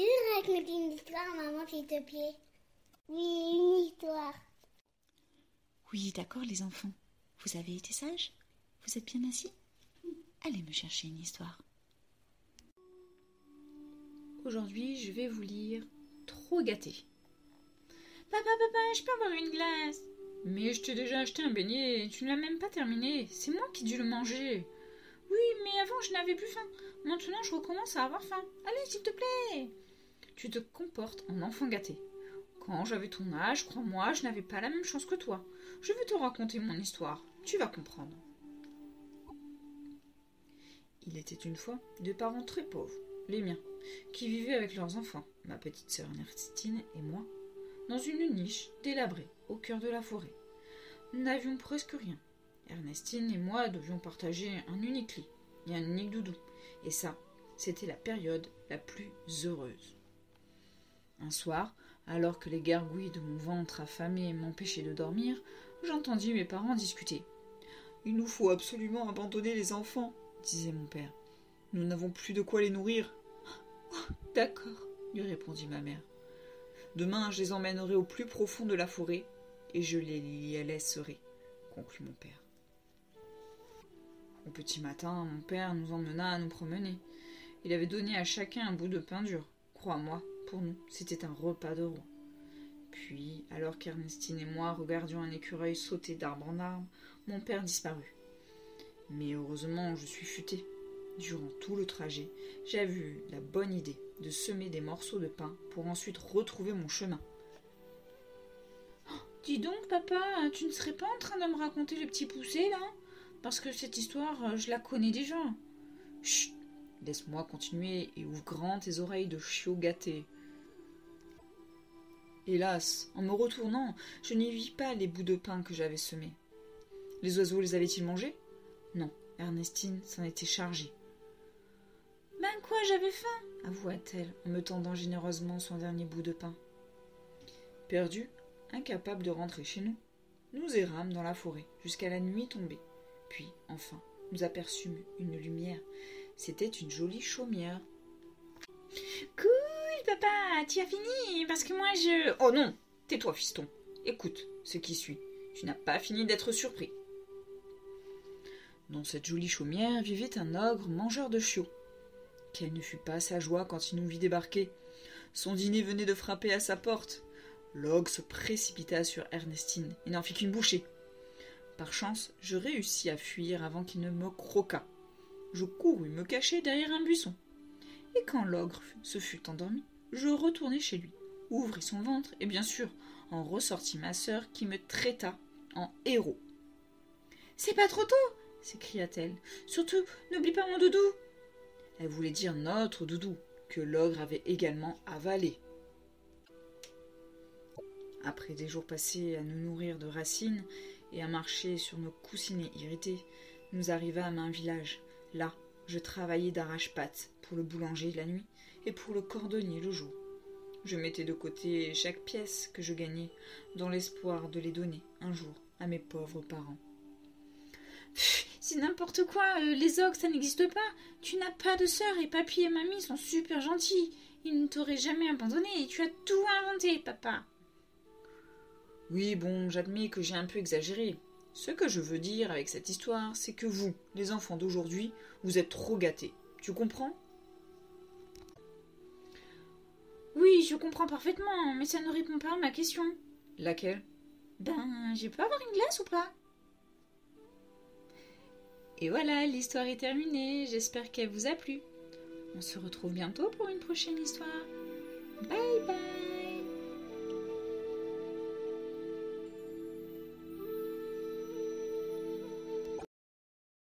veux raconter une histoire, maman, s'il te plaît? Oui, une histoire. Oui, d'accord, les enfants. Vous avez été sages? Vous êtes bien assis? Allez me chercher une histoire. Aujourd'hui, je vais vous lire Trop gâté. Papa, je peux avoir une glace? Mais je t'ai déjà acheté un beignet, tu ne l'as même pas terminé. C'est moi qui ai dû le manger. Oui, mais avant, je n'avais plus faim. Maintenant, je recommence à avoir faim. Allez, s'il te plaît. Tu te comportes en enfant gâté. Quand j'avais ton âge, crois-moi, je n'avais pas la même chance que toi. Je vais te raconter mon histoire. Tu vas comprendre. Il était une fois deux parents très pauvres, les miens, qui vivaient avec leurs enfants, ma petite sœur Ernestine et moi, dans une niche délabrée au cœur de la forêt. Nous n'avions presque rien. Ernestine et moi devions partager un unique lit et un unique doudou. Et ça, c'était la période la plus heureuse. Un soir, alors que les gargouilles de mon ventre affamé m'empêchaient de dormir, j'entendis mes parents discuter. « Il nous faut absolument abandonner les enfants, » disait mon père. « Nous n'avons plus de quoi les nourrir. »« D'accord, » lui répondit ma mère. « Demain, je les emmènerai au plus profond de la forêt et je les y laisserai, » conclut mon père. Au petit matin, mon père nous emmena à nous promener. Il avait donné à chacun un bout de pain dur. Crois-moi, pour nous, c'était un repas de roi. Puis, alors qu'Ernestine et moi regardions un écureuil sauter d'arbre en arbre, mon père disparut. Mais heureusement, je suis futé. Durant tout le trajet, j'avais eu la bonne idée de semer des morceaux de pain pour ensuite retrouver mon chemin. « Dis donc, papa, tu ne serais pas en train de me raconter le petit poussé, là? Parce que cette histoire, je la connais déjà. »« Chut, laisse-moi continuer et ouvre grand tes oreilles de chiot gâté. » Hélas, en me retournant, je n'y vis pas les bouts de pain que j'avais semés. Les oiseaux les avaient-ils mangés? Non, Ernestine s'en était chargée. « Ben quoi, j'avais faim, » avoua-t-elle en me tendant généreusement son dernier bout de pain. Perdus, incapables de rentrer chez nous, nous errâmes dans la forêt jusqu'à la nuit tombée. Puis, enfin, nous aperçûmes une lumière. C'était une jolie chaumière. « Cool, papa, tu as fini, parce que moi je... »« Oh non, tais-toi, fiston. Écoute ce qui suit. Tu n'as pas fini d'être surpris. » Dans cette jolie chaumière vivait un ogre mangeur de chiots. Quelle ne fut pas sa joie quand il nous vit débarquer. Son dîner venait de frapper à sa porte. L'ogre se précipita sur Ernestine et n'en fit qu'une bouchée. Par chance, je réussis à fuir avant qu'il ne me croquât. Je courus me cacher derrière un buisson. Et quand l'ogre se fut endormi, je retournai chez lui, ouvris son ventre et bien sûr en ressortit ma sœur qui me traita en héros. « C'est pas trop tôt !» s'écria-t-elle. « Surtout, n'oublie pas mon doudou !» Elle voulait dire notre doudou, que l'ogre avait également avalé. Après des jours passés à nous nourrir de racines et à marcher sur nos coussinets irrités, nous arrivâmes à un village. Là, je travaillais d'arrache-pâte pour le boulanger la nuit et pour le cordonnier le jour. Je mettais de côté chaque pièce que je gagnais dans l'espoir de les donner un jour à mes pauvres parents. C'est n'importe quoi, les ogres ça n'existe pas. Tu n'as pas de sœur et papy et mamie sont super gentils. Ils ne t'auraient jamais abandonné et tu as tout inventé, papa. Oui, bon, j'admets que j'ai un peu exagéré. Ce que je veux dire avec cette histoire, c'est que vous, les enfants d'aujourd'hui, vous êtes trop gâtés. Tu comprends? Oui, je comprends parfaitement, mais ça ne répond pas à ma question. Laquelle? Ben, je peux avoir une glace ou pas? Et voilà, l'histoire est terminée. J'espère qu'elle vous a plu. On se retrouve bientôt pour une prochaine histoire. Bye bye!